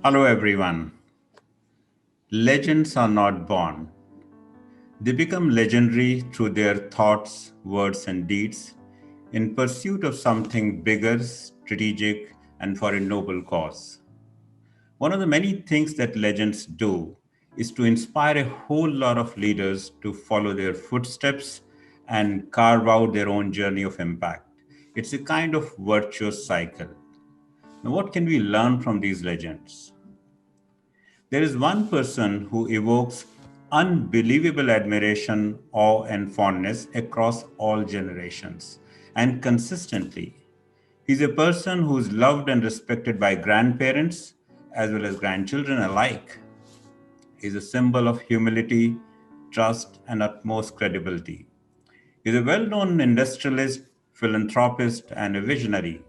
Hello, everyone. Legends are not born. They become legendary through their thoughts, words, and deeds in pursuit of something bigger, strategic, and for a noble cause. One of the many things that legends do is to inspire a whole lot of leaders to follow their footsteps and carve out their own journey of impact. It's a kind of virtuous cycle. Now, what can we learn from these legends? There is one person who evokes unbelievable admiration, awe, and fondness across all generations and consistently. He's a person who is loved and respected by grandparents as well as grandchildren alike. He's a symbol of humility, trust, and utmost credibility. He's a well known industrialist, philanthropist, and a visionary.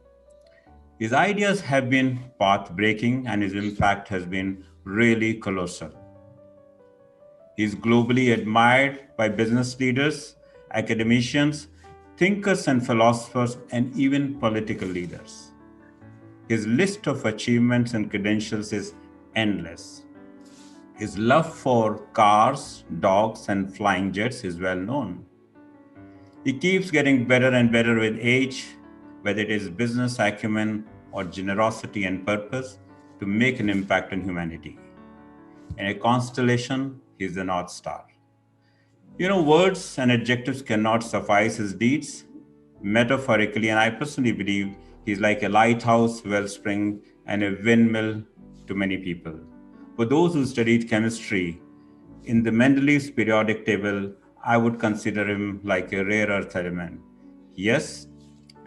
His ideas have been path breaking and his impact has been really colossal. He is globally admired by business leaders, academicians, thinkers and philosophers, and even political leaders. His list of achievements and credentials is endless. His love for cars, dogs, and flying jets is well known. He keeps getting better and better with age, whether it is business acumen or generosity and purpose to make an impact on humanity. In a constellation, he is the North Star. Words and adjectives cannot suffice his deeds. Metaphorically, and I personally believe he's like a lighthouse, wellspring, and a windmill to many people. For those who studied chemistry, in the Mendeleev's periodic table, I would consider him like a rare earth element. Yes,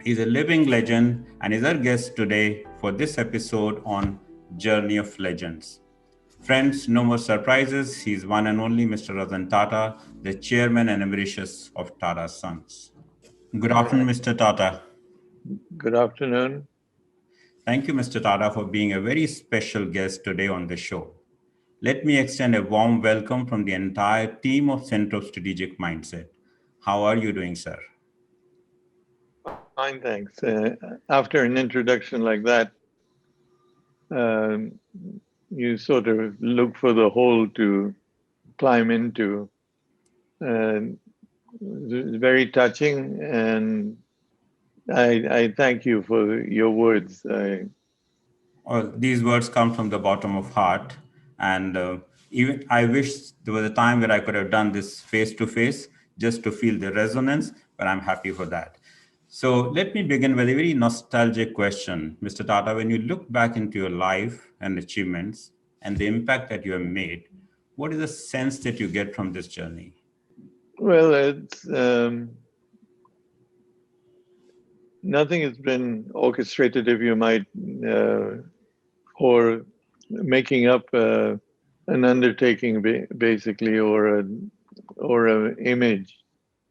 he's a living legend and is our guest today for this episode on Journey of Legends. Friends, no more surprises. He's one and only Mr. Ratan Tata, the chairman and emeritus of Tata Sons. Good afternoon, Mr. Tata. Good afternoon. Thank you, Mr. Tata, for being a very special guest today on the show. Let me extend a warm welcome from the entire team of Center of Strategic Mindset. How are you doing, sir? Fine, thanks. After an introduction like that, um, you sort of look for the hole to climb into. And it's very touching, and I thank you for your words. These words come from the bottom of heart, and even I wish there was a time where I could have done this face to face just to feel the resonance, but I'm happy for that. So let me begin with a very nostalgic question, Mr. Tata. When you look back into your life and achievements and the impact that you have made, what is the sense that you get from this journey? Well, it's nothing has been orchestrated, if you might, for making up an undertaking, basically, or a image.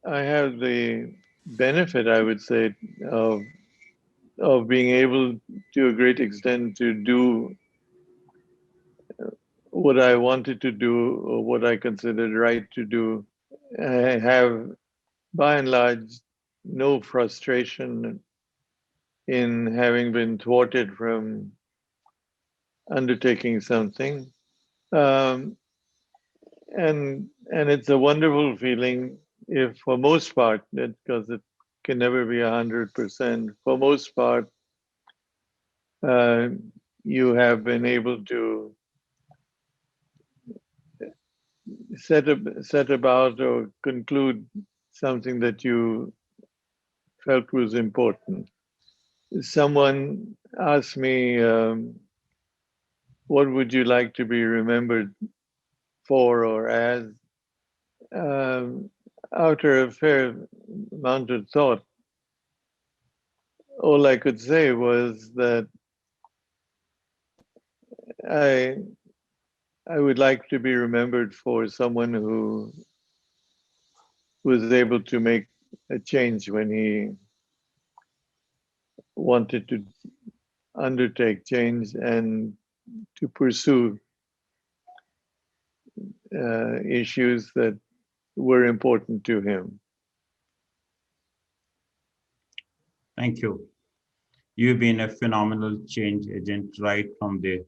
I have the benefit, I would say, of of being able to a great extent to do what I wanted to do or what I considered right to do. I have, by and large, no frustration in having been thwarted from undertaking something. Um, and it's a wonderful feeling if, for most part, because it can never be 100%, for most part, uh, you have been able to set about or conclude something that you felt was important. Someone asked me, what would you like to be remembered for or as? Um, After a fair amount of thought, all I could say was that I I would like to be remembered for someone who was able to make a change when he wanted to undertake change and to pursue issues that were important to him. Thank you. You've been a phenomenal change agent right from the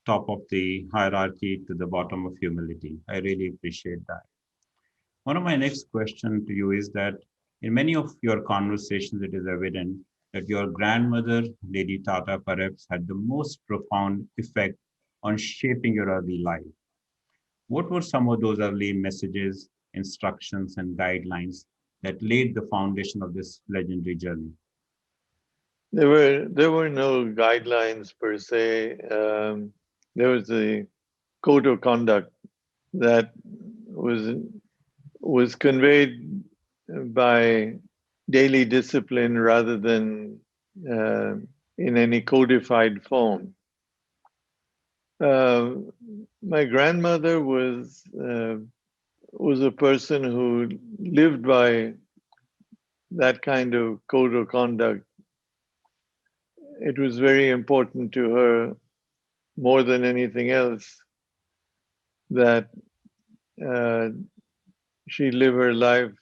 top of the hierarchy to the bottom of humility. I really appreciate that. One of my next question to you is that in many of your conversations, it is evident that your grandmother, Lady Tata, perhaps had the most profound effect on shaping your early life. What were some of those early messages, instructions, and guidelines that laid the foundation of this legendary journey? There were no guidelines per se. There was a code of conduct that was was conveyed by daily discipline rather than uh, in any codified form. Uh, my grandmother was a person who lived by that kind of code of conduct. It was very important to her more than anything else that uh, she live her life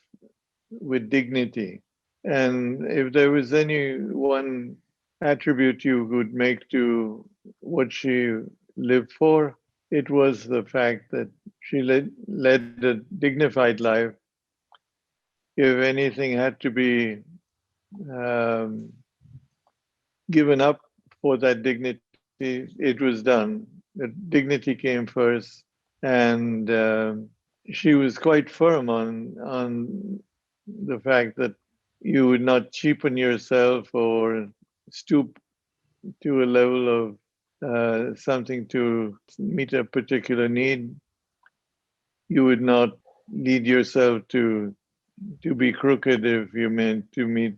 with dignity. And if there was any one attribute you could make to what she lived for, it was the fact that she led a dignified life. If anything had to be um, given up for that dignity, it was done. The dignity came first, and she was quite firm on the fact that you would not cheapen yourself or stoop to a level of something to meet a particular need. You would not lead yourself to be crooked if you meant to meet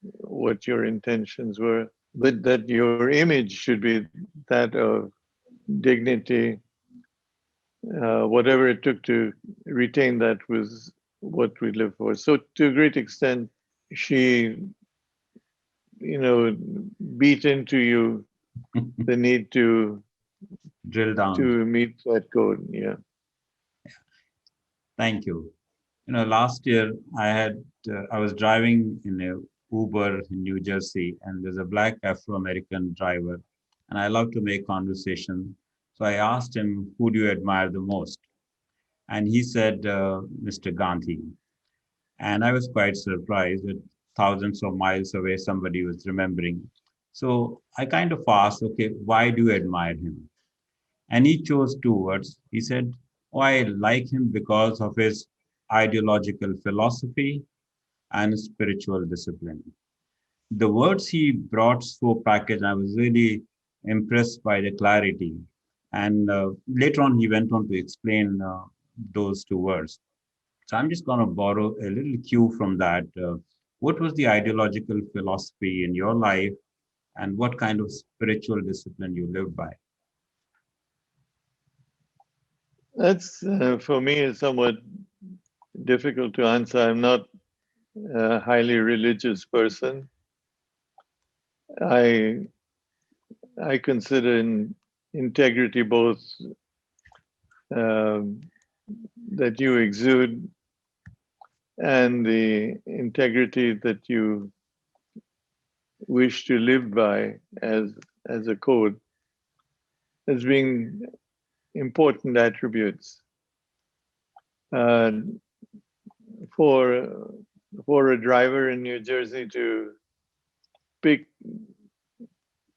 what your intentions were, but that your image should be that of dignity. Whatever it took to retain that was what we lived for. So to a great extent, she, you know, beat into you the need Drill down. to meet that code. Yeah. Thank you. Last year I was driving in a Uber in New Jersey, and there's a black Afro-American driver, and I love to make conversation. So I asked him, "Who do you admire the most?" And he said, "Mr. Gandhi." And I was quite surprised that thousands of miles away somebody was remembering. So I kind of asked, "Okay, why do you admire him?" And he chose two words. He said, "Oh, I like him because of his ideological philosophy and spiritual discipline." The words he brought so packaged, I was really impressed by the clarity. And later on, he went on to explain those two words. So I'm just going to borrow a little cue from that. What was the ideological philosophy in your life, and what kind of spiritual discipline you live by? That's for me is somewhat difficult to answer. I'm not a highly religious person. I I consider integrity both um, that you exude and the integrity that you wish to live by as a code as being important attributes. Uh, for for a driver in New Jersey to pick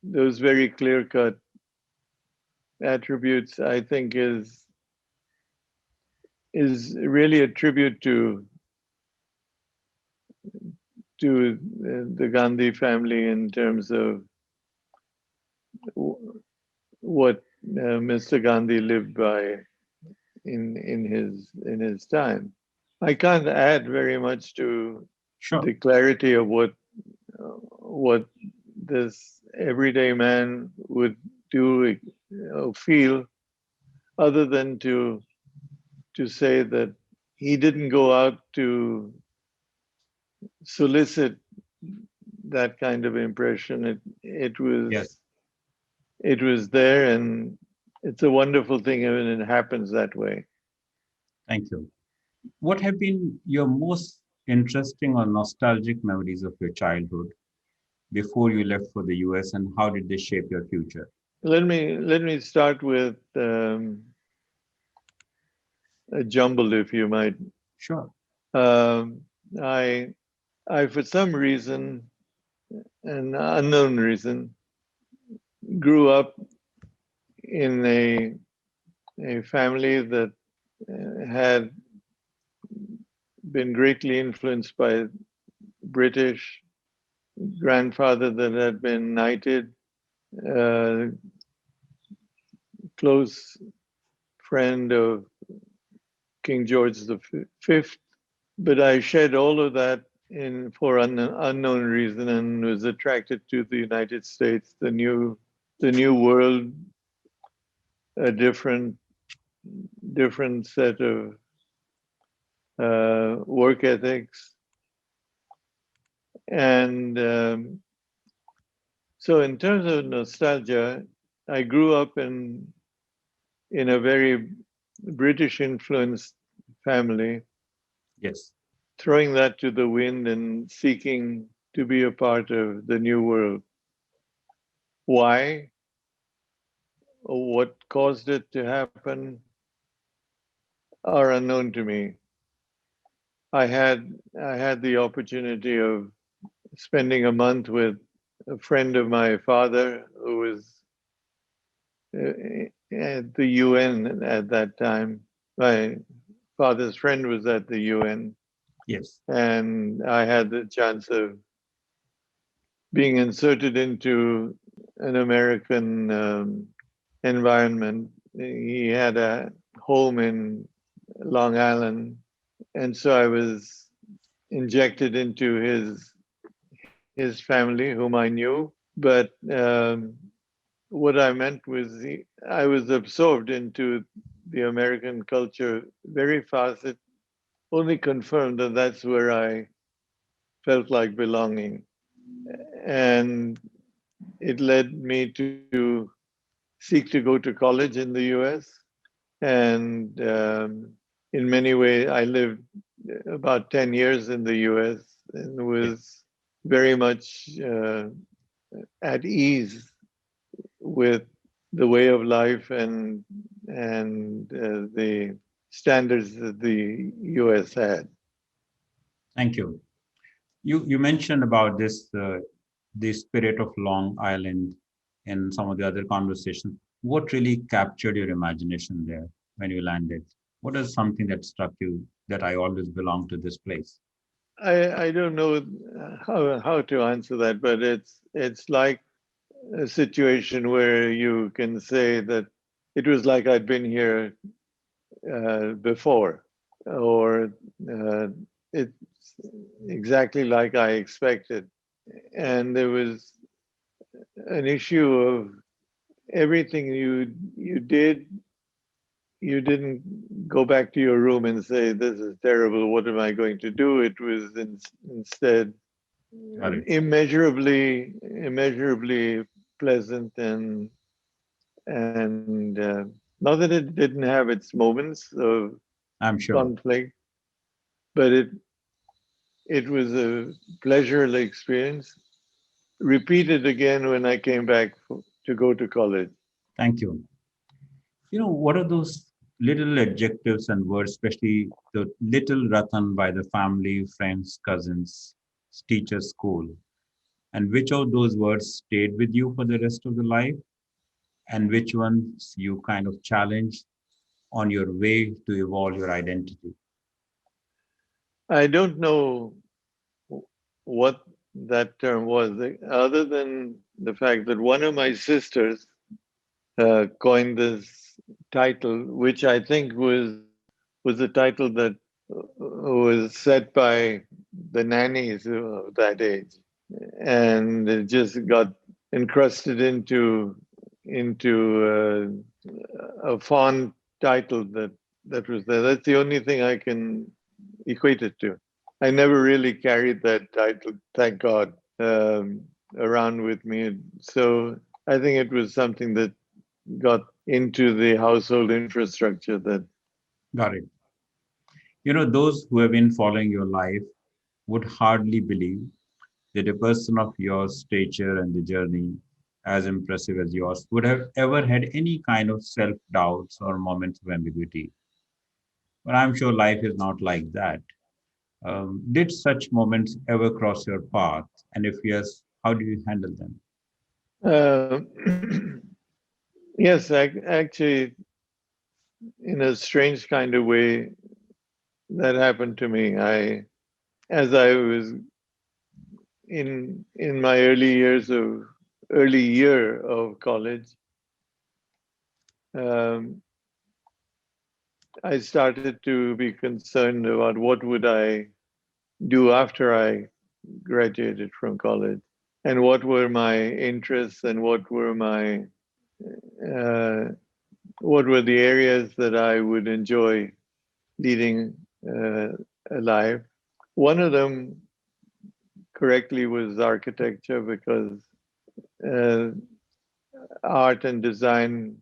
those very clear cut attributes, I think is really a tribute to the Gandhi family in terms of what Mr. Gandhi lived by in his time. I can't add very much to Sure. the clarity of what this everyday man would do feel, other than to say that he didn't go out to solicit that kind of impression. Yes. It was there, and it's a wonderful thing when it happens that way. Thank you. What have been your most interesting or nostalgic memories of your childhood before you left for the US, and how did they shape your future? Let me start with a jumble, if you might. Sure. Um, I I for some reason, an unknown reason, grew up in a family that had been greatly influenced by British, grandfather that had been knighted, uh, close friend of King George the Fifth. But I shed all of that in for an unknown reason and was attracted to the United States, the new world, a different set of work ethics, and so in terms of nostalgia, I grew up in a very British influenced family, Yes. throwing that to the wind and seeking to be a part of the new world. Why? What caused it to happen are unknown to me. I had the opportunity of spending a month with a friend of my father who was at the UN at that time. My father's friend was at the UN, Yes. and I had the chance of being inserted into an American environment. He had a home in Long Island, and so I was injected into his family, whom I knew. But what I meant was I was absorbed into the American culture very fast. It only confirmed that that's where I felt like belonging, and it led me to seek to go to college in the U.S. And in many ways, I lived about 10 years in the US and Yes. was very much at ease with the way of life and the standards that the US had. Thank you. You mentioned about this the spirit of Long Island in some of the other conversations. What really captured your imagination there when you landed? What is something that struck you that I always belong to this place? I don't know how to answer that, but it's like a situation where you can say that it was like I'd been here before, or it's exactly like I expected. And there was an issue of everything you did. You didn't go back to your room and say, "This is terrible. What am I going to do?" It was instead Got it. immeasurably pleasant and not that it didn't have its moments of I'm sure. conflict, but it was a pleasurable experience. Repeated again when I came back to go to college. Thank you. What are those little adjectives and words, especially the little Ratan by the family, friends, cousins, teachers, school, and which of those words stayed with you for the rest of the life, and which ones you kind of challenged on your way to evolve your identity? I don't know what that term was, other than the fact that one of my sisters coined this title, which I think was a title that was set by the nannies of that age, and it just got encrusted into a fond title that was there. That's the only thing I can equate it to. I never really carried that title, thank God, around with me. So I think it was something that got into the household infrastructure that Got it. Those who have been following your life would hardly believe that a person of your stature and the journey as impressive as yours, would have ever had any kind of self doubts or moments of ambiguity. But I'm sure life is not like that. Did such moments ever cross your path? And if yes, how do you handle them? Uh, yes, actually, in a strange kind of way, that happened to me. As I was in my early year of college, um, I started to be concerned about what would I do after I graduated from college, and what were my interests, and uh, what were the areas that I would enjoy leading uh, a life. One of them, correctly, was architecture, because uh, art and design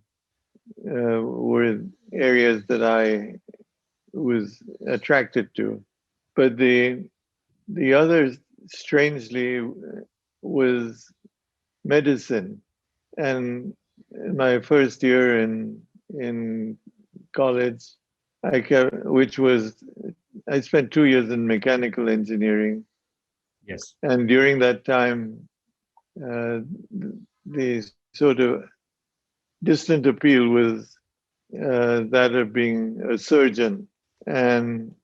were areas that I was attracted to. But the other, strangely, was medicine. And in my first year in college, which was, I spent 2 years in mechanical engineering, Yes. and during that time, uh, the sort of distant appeal was that of being a surgeon. And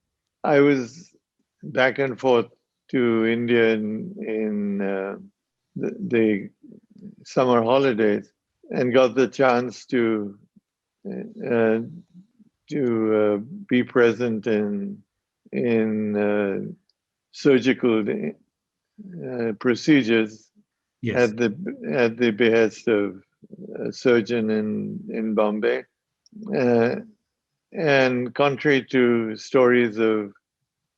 I was back and forth to India in the summer holidays, and got the chance uh, to be present in surgical procedures Yes. at the behest of a surgeon in Bombay. Uh, and contrary to stories of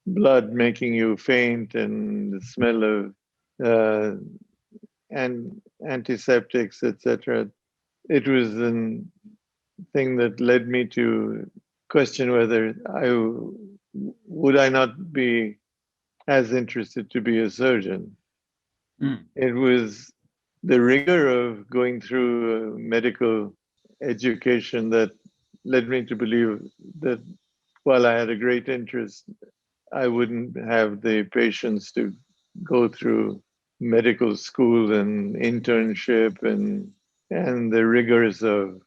blood making you faint and the smell of uh, antiseptics, etc., it was a thing that led me to question whether I not be as interested to be a surgeon. Mm. It was the rigor of going through medical education that led me to believe that while I had a great interest, I wouldn't have the patience to go through medical school and internship and the rigors of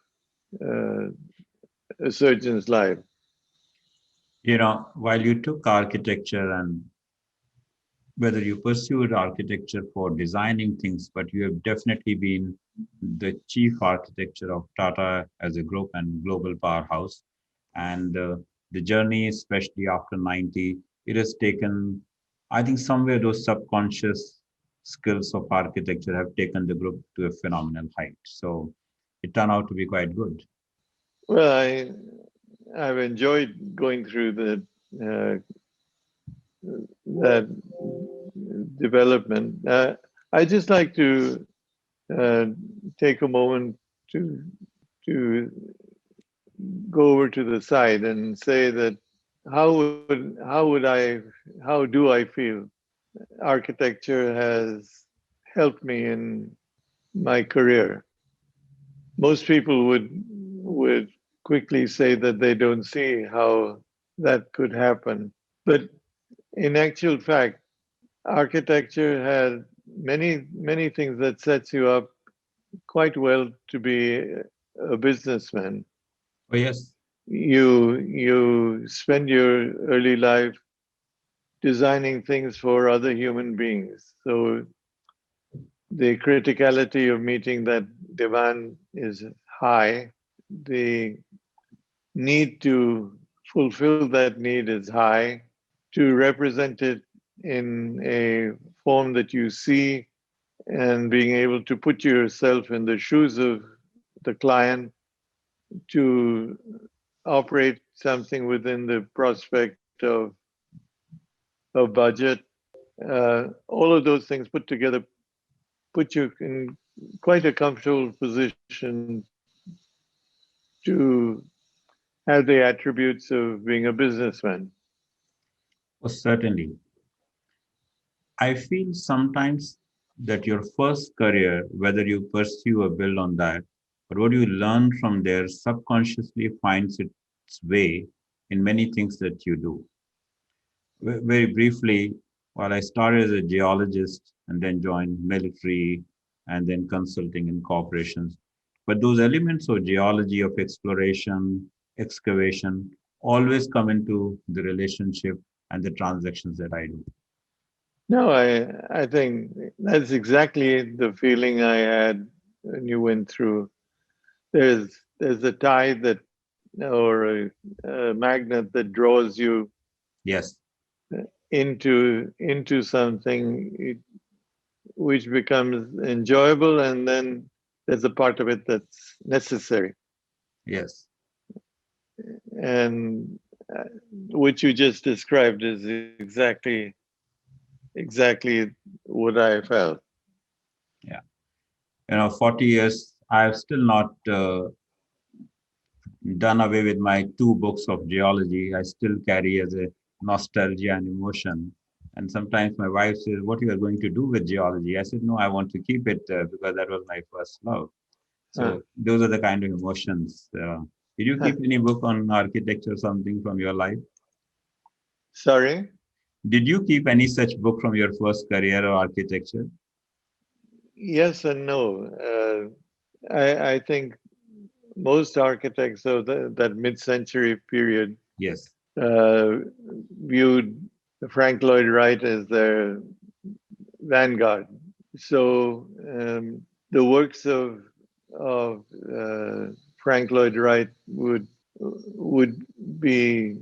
uh, a surgeon's life. While you took architecture and whether you pursued architecture for designing things, but you have definitely been the chief architecture of Tata as a group and global powerhouse. And the journey, especially after 90, it has taken, I think, somewhere those subconscious skills of architecture have taken the group to a phenomenal height. So it turned out to be quite good. Well, I've enjoyed going through uh, that development. I just like to uh, take a moment to to go over to the side and say that how do I feel architecture has helped me in my career. Most people would quickly say that they don't see how that could happen, but in actual fact, architecture had many things that sets you up quite well to be a businessman. Oh, yes. You spend your early life designing things for other human beings. So the criticality of meeting that demand is high. The need to fulfill that need is high. To represent it in a form that you see, and being able to put yourself in the shoes of the client, to operate something within the prospect of budget, all of those things put together put you in quite a comfortable position to have the attributes of being a businessman. Oh, certainly. I feel sometimes that your first career, whether you pursue or build on that, but what you learn from there subconsciously finds its way in many things that you do. Very briefly, while I started as a geologist and then joined military and then consulting in corporations, but those elements of geology, of exploration, excavation, always come into the relationship and the transactions that I do. No, I think that's exactly the feeling I had when you went through. There's a tide that or a magnet that draws you Yes, into something which becomes enjoyable, and then there's a part of it that's necessary, yes. and what you just described is exactly what I felt. Yeah. 40 years, I have still not done away with my two books of geology. I still carry as a nostalgia and emotion. And sometimes my wife says, "What you are going to do with geology?" I said, "No, I want to keep it because that was my first love." Uh, So those are the kind of emotions. Did you keep any book on architecture or something from your life? Sorry. Did you keep any such book from your first career or architecture? Yes and no. I think most architects of that mid-century period Yes, uh, viewed Frank Lloyd Wright as their vanguard. So the works of Frank Lloyd Wright would be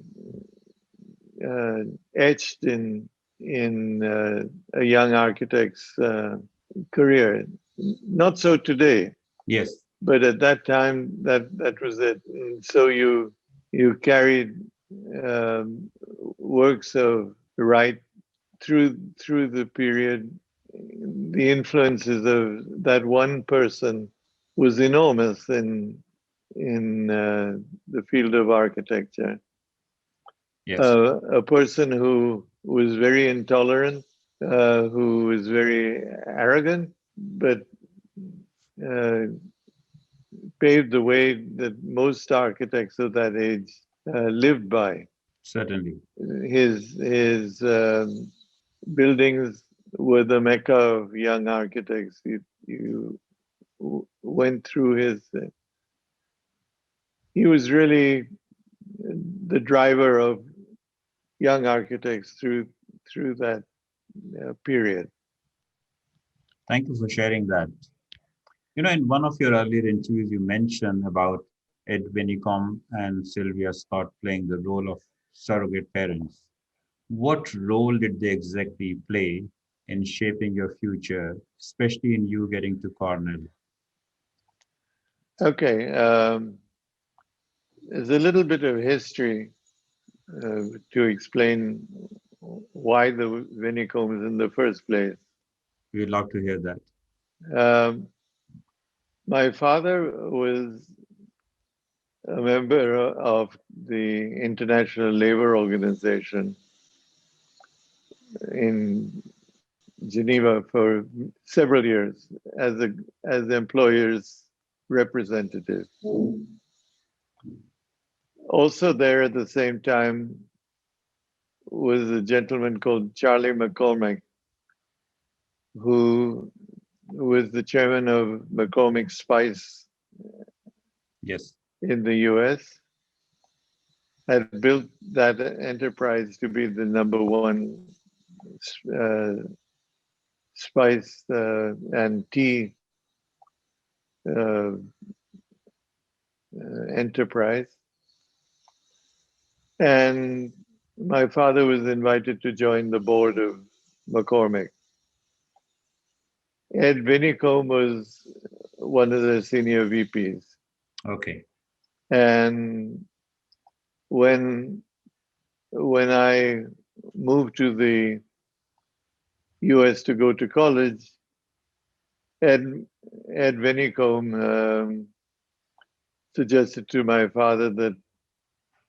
uh, etched in a young architect's career. Not so today, yes, but at that time, that was it. And so you carried um, works of Wright through the period. The influences of that one person was enormous in the field of architecture. yes, A person who was very intolerant, who was very arrogant, but uh, paved the way that most architects of that age lived by. certainly. His buildings were the mecca of young architects. You went through his. He was really the driver of young architects through that period. Thank you for sharing that. In one of your earlier interviews, you mentioned about Ed Winicombe and Sylvia Scott playing the role of surrogate parents. What role did they exactly play in shaping your future, especially in you getting to Cornell? Okay, there's a little bit of history to explain why the Winicombe is in the first place. We'd love to hear that. Um, my father was a member of the International Labour Organization in Geneva for several years as the employer's representative. Also there at the same time was a gentleman called Charlie McCormick, who was the chairman of McCormick Spice Yes, in the US, had built that enterprise to be the number one uh, spice and tea uh, enterprise. And my father was invited to join the board of McCormick. Ed Winicombe was one of the senior VPs. okay, And when when I moved to the US to go to college, Ed Ed Winicombe suggested to my father that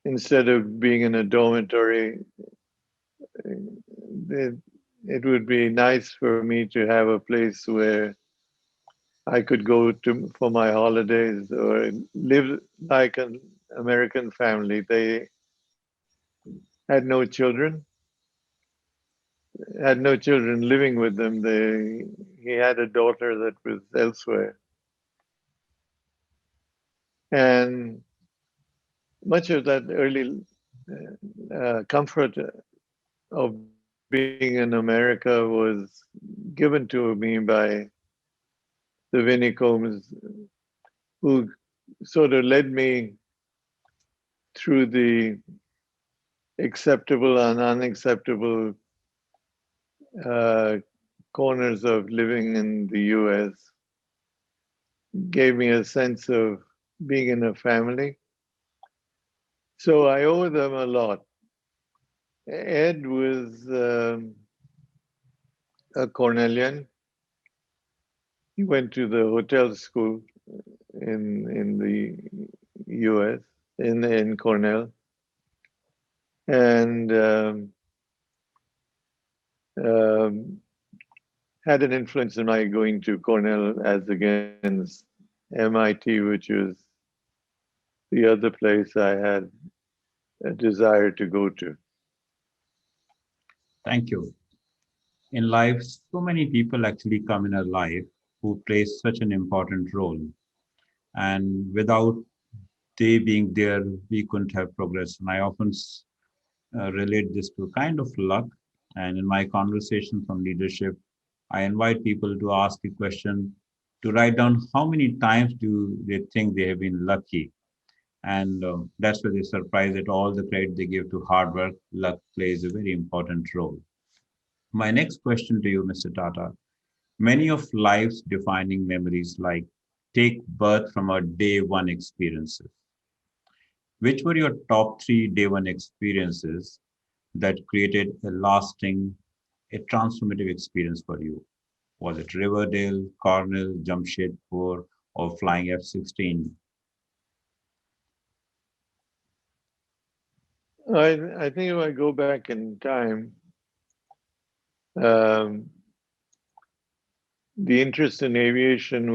instead of being in a dormitory, they it would be nice for me to have a place where I could go to for my holidays or live like an American family. They had no children, had no children living with them. He had a daughter that was elsewhere. And much of that early comfort of being in America was given to me by the Winnicombs, who sort of led me through the acceptable and unacceptable uh, corners of living in the US, gave me a sense of being in a family. So I owe them a lot. Ed was a Cornellian. He went to the hotel school in the U.S. in Cornell, and um, had an influence in my going to Cornell as against MIT, which was the other place I had a desire to go to. Thank you. In life, so many people actually come in our life who play such an important role. And without they being there, we couldn't have progress. And I often relate this to kind of luck. And in my conversations on leadership, I invite people to ask the question to write down how many times do they think they have been lucky. And that's where they surprise that all the credit they give to hard work, luck plays a very important role. My next question to you, Mr. Tata. Many of life's defining memories, like take birth from our day one experiences. Which were your top three day one experiences that created a lasting, a transformative experience for you? Was it Riverdale, Cornell, Jamshedpur, or Flying F-16? I think if I go back in time, um, the interest in aviation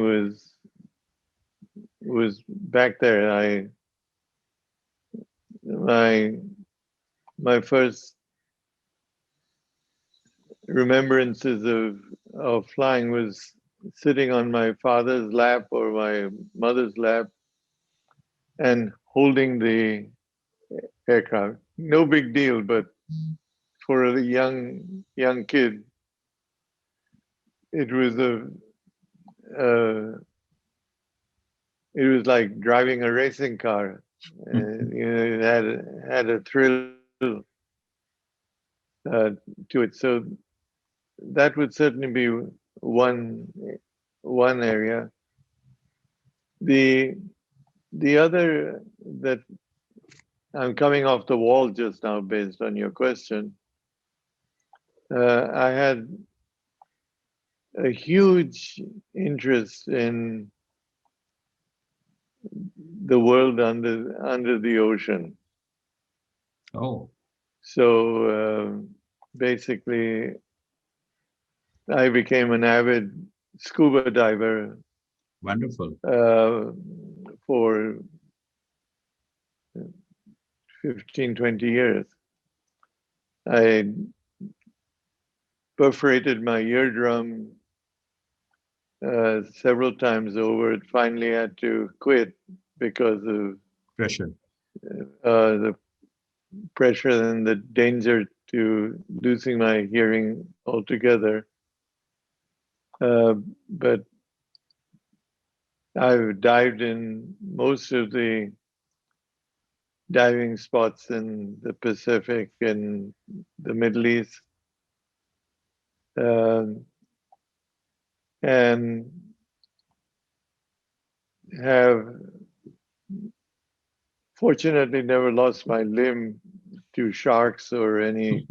was back there. My my first remembrances of flying was sitting on my father's lap or my mother's lap and holding the aircraft. No big deal, but for a young kid, it was uh, it was like driving a racing car. You know, it had a thrill to it. So that would certainly be one one area. The the other that I'm coming off the wall just now, based on your question. I had a huge interest in the world under the ocean. Oh, So basically, I became an avid scuba diver wonderful. uh, for 15, 20 years. I perforated my eardrum several times over. It finally had to quit because of Pressure. the pressure and the danger to losing my hearing altogether. But I've dived in most of the diving spots in the Pacific and the Middle East. Um, and have fortunately never lost my limb to sharks or any,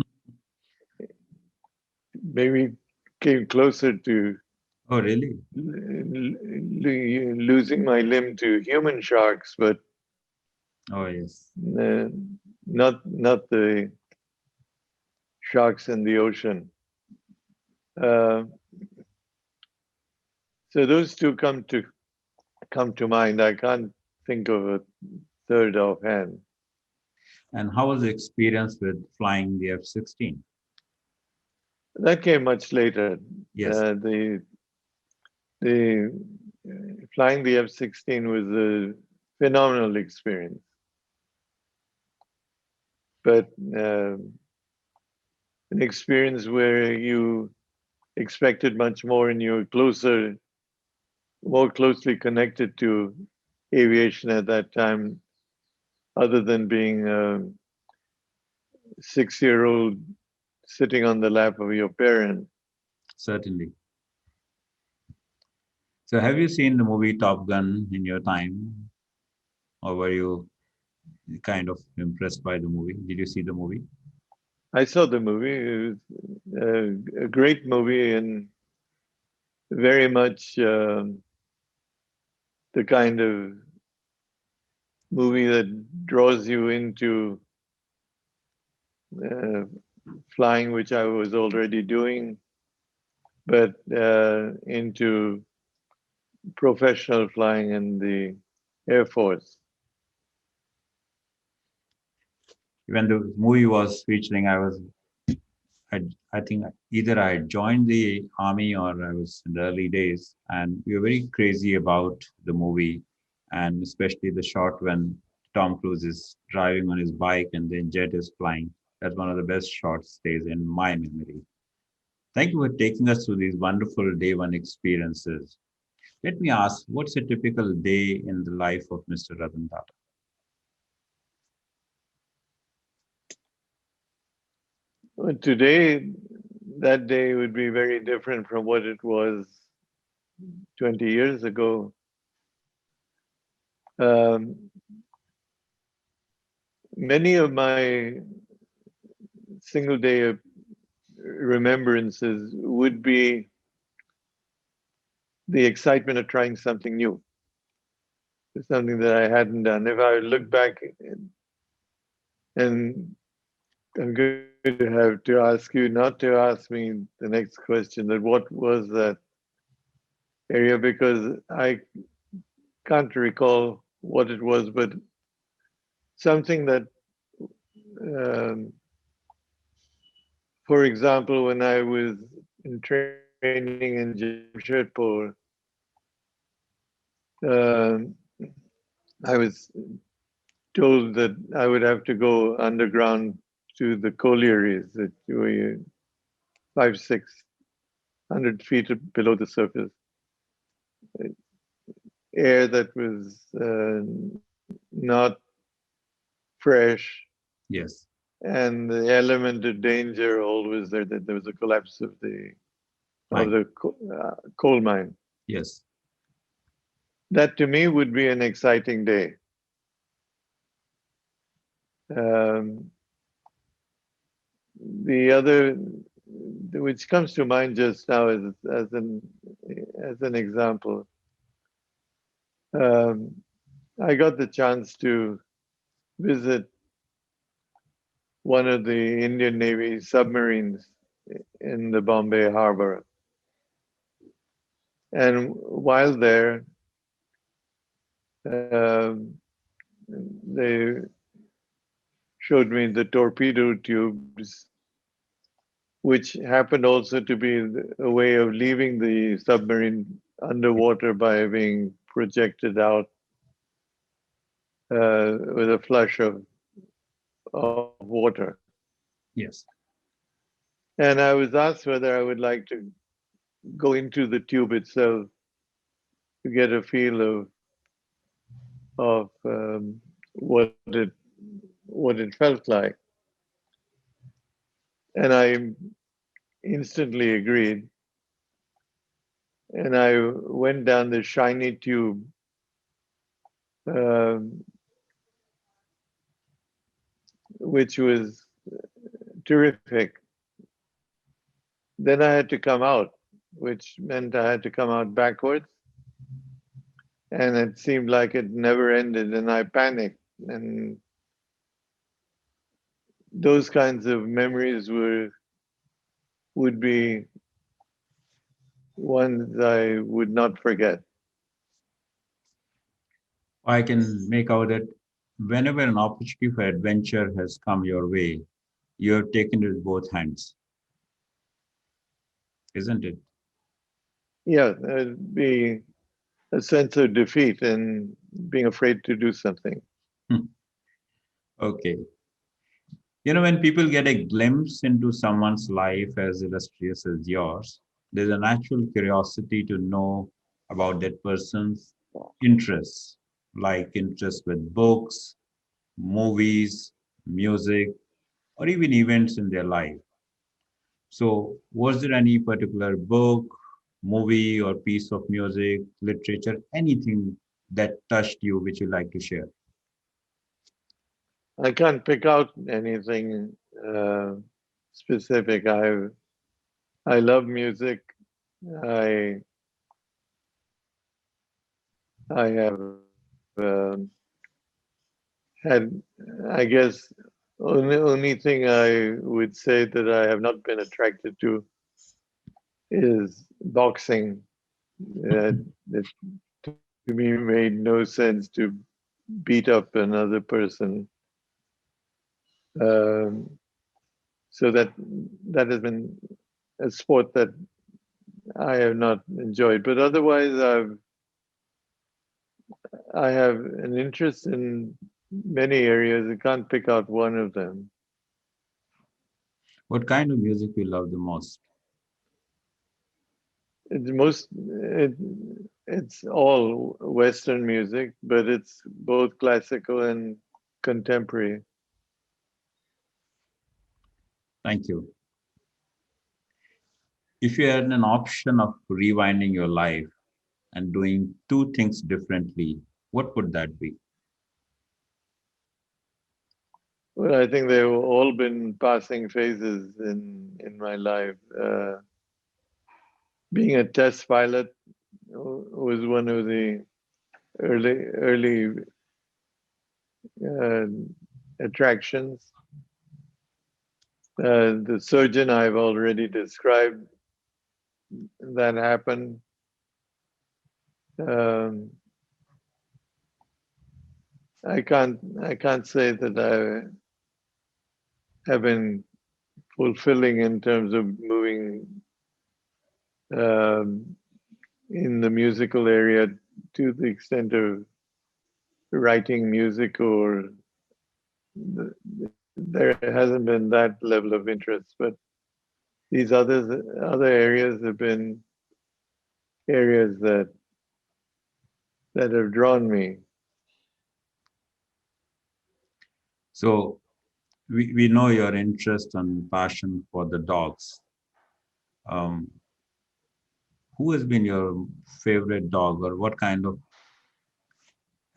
maybe came closer to Oh, really? losing my limb to human sharks, but Oh, yes. not the sharks in the ocean. Uh, so those two come to mind. I can't think of a third offhand. And how was the experience with flying the F-16? That came much later. Yes, The flying the F-16 was a phenomenal experience, but an experience where you expected much more and you were more closely connected to aviation at that time, other than being a 6-year-old sitting on the lap of your parent. certainly. So have you seen the movie Top Gun in your time, or were you kind of impressed by the movie? Did you see the movie? I saw the movie. It was a great movie and very much the kind of movie that draws you into uh, flying, which I was already doing, but into professional flying in the Air Force. When the movie was featuring, I, I think either I had joined the army or I was in the early days, and we were very crazy about the movie, and especially the shot when Tom Cruise is driving on his bike and the jet is flying. That's one of the best shots stays in my memory. Thank you for taking us through these wonderful day one experiences. Let me ask, what's a typical day in the life of Mr. Ratan Tata? But today, that day would be very different from what it was 20 years ago. Um, Many of my single day remembrances would be the excitement of trying something new, something that I hadn't done. If I look back, and I'm going to have to ask you not to ask me the next question, that what was that area, because I can't recall what it was, but something that, um, for example, when I was in training in Jamshedpur, um I was told that I would have to go underground to the collieries that were 500, 600 feet below the surface. Air that was not fresh, Yes, and the element of danger always there, that there was a collapse of fine. the coal mine. Yes, That to me would be an exciting day. Um, the other, which comes to mind just now as an example, um, I got the chance to visit one of the Indian Navy submarines in the Bombay harbor. And while there, um, they showed me the torpedo tubes, which happened also to be a way of leaving the submarine underwater by being projected out with a flush of water. yes, And I was asked whether I would like to go into the tube itself to get a feel of what it felt like. And I instantly agreed. And I went down the shiny tube, um, which was terrific. Then I had to come out, which meant I had to come out backwards. And it seemed like it never ended. And I panicked. And those kinds of memories would be ones I would not forget. I can make out that whenever an opportunity for adventure has come your way, you have taken it with both hands, isn't it? Yeah, there'd be a sense of defeat and being afraid to do something. Hmm. Okay. When people get a glimpse into someone's life as illustrious as yours, there's a natural curiosity to know about that person's interests, like interest with books, movies, music, or even events in their life. So, was there any particular book, movie, or piece of music, literature, anything that touched you which you like to share? I can't pick out anything uh, specific. I love music. I I have had, I guess, only thing I would say that I have not been attracted to is boxing. It to me made no sense to beat up another person. Um, so that has been a sport that I have not enjoyed. But otherwise, I have an interest in many areas. I can't pick out one of them. What kind of music you love the most? It's it's all Western music, but it's both classical and contemporary. Thank you. If you had an option of rewinding your life and doing two things differently, what would that be? Well, I think they've all been passing phases in my life. Being a test pilot was one of the early uh, attractions. The surgeon I've already described that happened. Um, I can't say that I have been fulfilling in terms of moving um, in the musical area to the extent of writing music or there hasn't been that level of interest. But these other areas have been areas that have drawn me. So, we know your interest and passion for the dogs. Um, who has been your favorite dog, or what kind of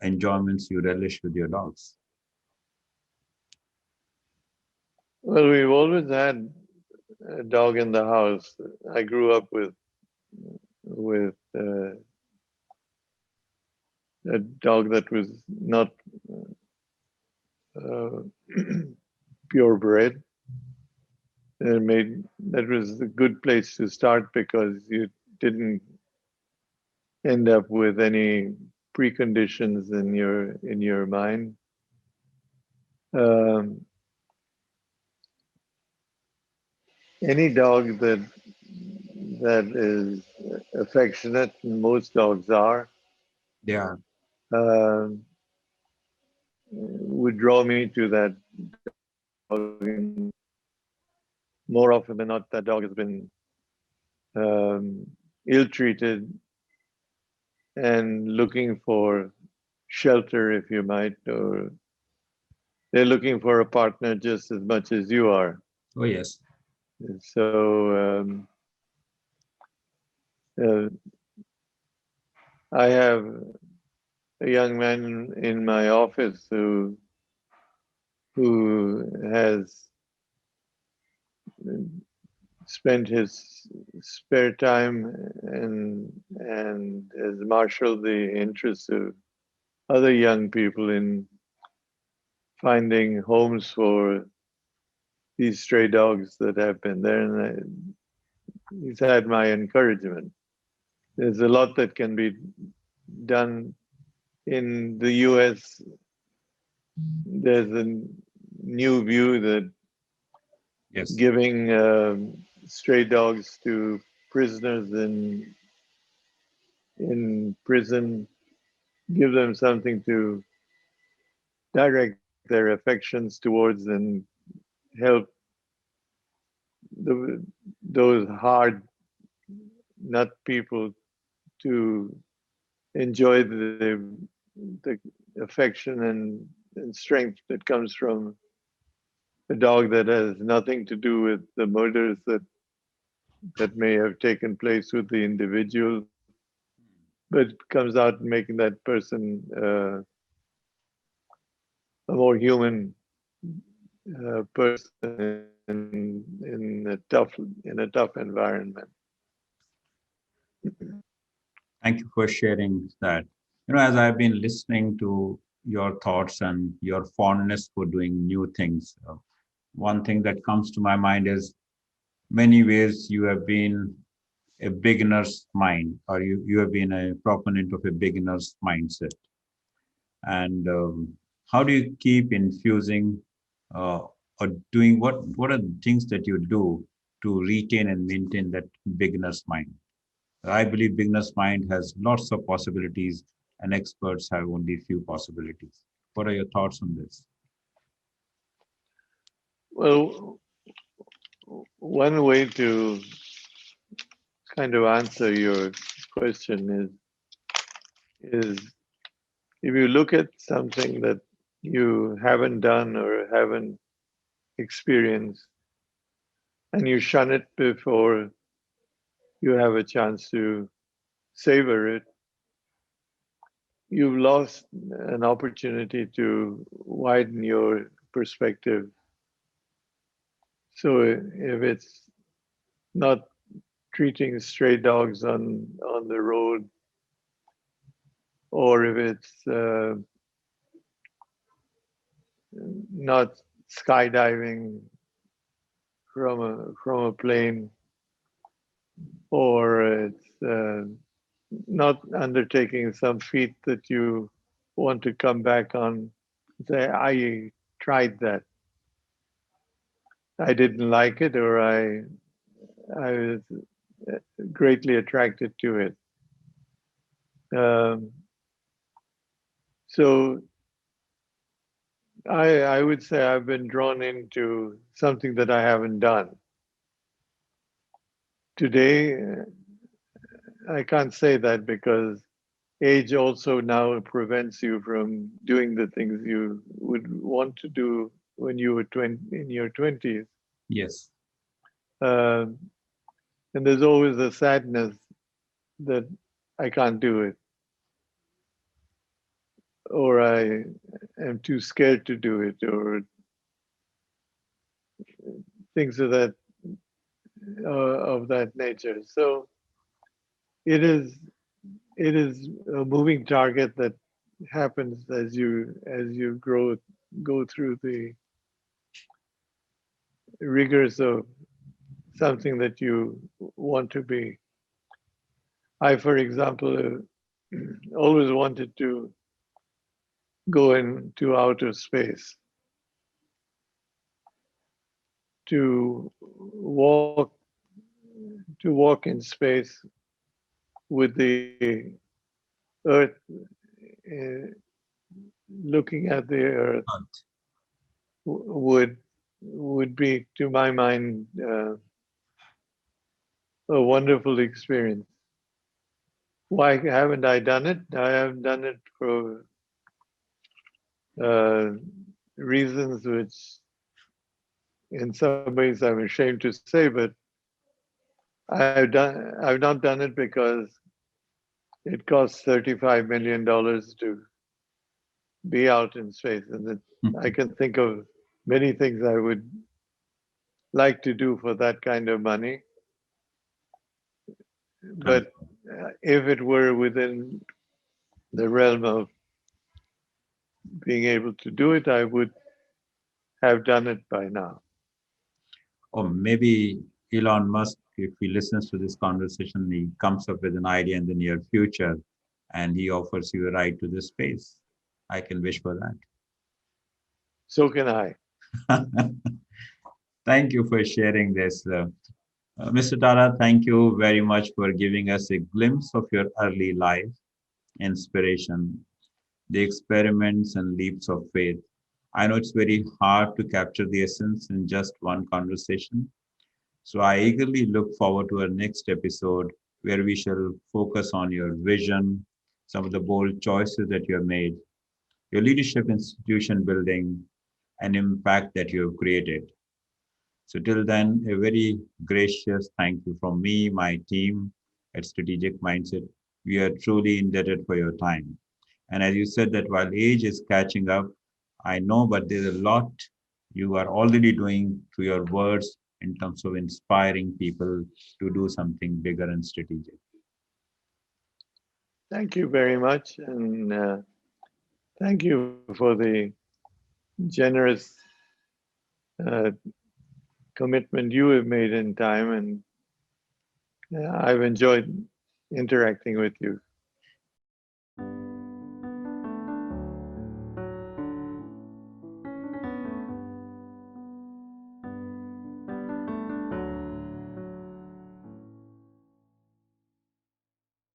enjoyments you relish with your dogs? Well, we've always had a dog in the house. I grew up with a dog that was not uh, purebred. It made that was a good place to start because you didn't end up with any preconditions in your mind. Um, any dog that is affectionate, and most dogs are, They are. um, would draw me to that dog. And more often than not, that dog has been ill-treated and looking for shelter, if you might, or they're looking for a partner just as much as you are. Oh, yes. So uh, I have a young man in my office who has spent his spare time and has marshaled the interests of other young people in finding homes for these stray dogs that have been there, and he's had my encouragement. There's a lot that can be done in the US. There's a new view that Yes. giving stray dogs to prisoners in prison give them something to direct their affections towards and help the, those hard nut people to enjoy the affection and strength that comes from a dog that has nothing to do with the murders that may have taken place with the individual, but comes out making that person a more human person in a tough environment. Thank you for sharing that. As I've been listening to your thoughts and your fondness for doing new things, one thing that comes to my mind is many ways you have been a beginner's mind, or you have been a proponent of a beginner's mindset. And how do you keep infusing uh, or doing what are the things that you do to retain and maintain that beginner's mind? I believe beginner's mind has lots of possibilities and experts have only few possibilities. What are your thoughts on this? Well, one way to kind of answer your question is if you look at something that you haven't done or haven't experienced and you shun it before you have a chance to savor it, you've lost an opportunity to widen your perspective. So if it's not treating stray dogs on the road, or if it's not skydiving from a plane, or it's not undertaking some feat that you want to come back on, say, I tried that, I didn't like it, or I was greatly attracted to it. Um, so I would say I've been drawn into something that I haven't done. Today, I can't say that because age also now prevents you from doing the things you would want to do when you were in your 20s. Yes. Uh, and there's always a sadness that I can't do it, or I am too scared to do it, or things of that nature. So it is it is a moving target that happens as you go through the rigors of something that you want to be. I, for example, always wanted to go into outer space, to walk walk in space with the Earth, uh, looking at the Earth would be, to my mind, a wonderful experience. Why haven't I done it? I haven't done it for uh, reasons which, in some ways, I'm ashamed to say, but I've not done it because it costs $35 million to be out in space, and I can think of many things I would like to do for that kind of money. Correct. But if it were within the realm of being able to do it, I would have done it by now. Or maybe Elon Musk if he listens to this conversation, he comes up with an idea in the near future and he offers you a ride to this space. I can wish for So can I. that. Thank you for sharing this. Mr. Tara, thank you very much for giving us a glimpse of your early life, inspiration, the experiments and leaps of faith. I know it's very hard to capture the essence in just one conversation. So I eagerly look forward to our next episode where we shall focus on your vision, some of the bold choices that you have made, your leadership institution building, and impact that you have created. So till then, a very gracious thank you from me, my team at Strategic Mindset. We are truly indebted for your time. And as you said that while age is catching up, I know, but there's a lot you are already doing through your words in terms of inspiring people to do something bigger and strategic. Thank you very much. And thank you for the generous uh, commitment you have made in time. And I've enjoyed interacting with you.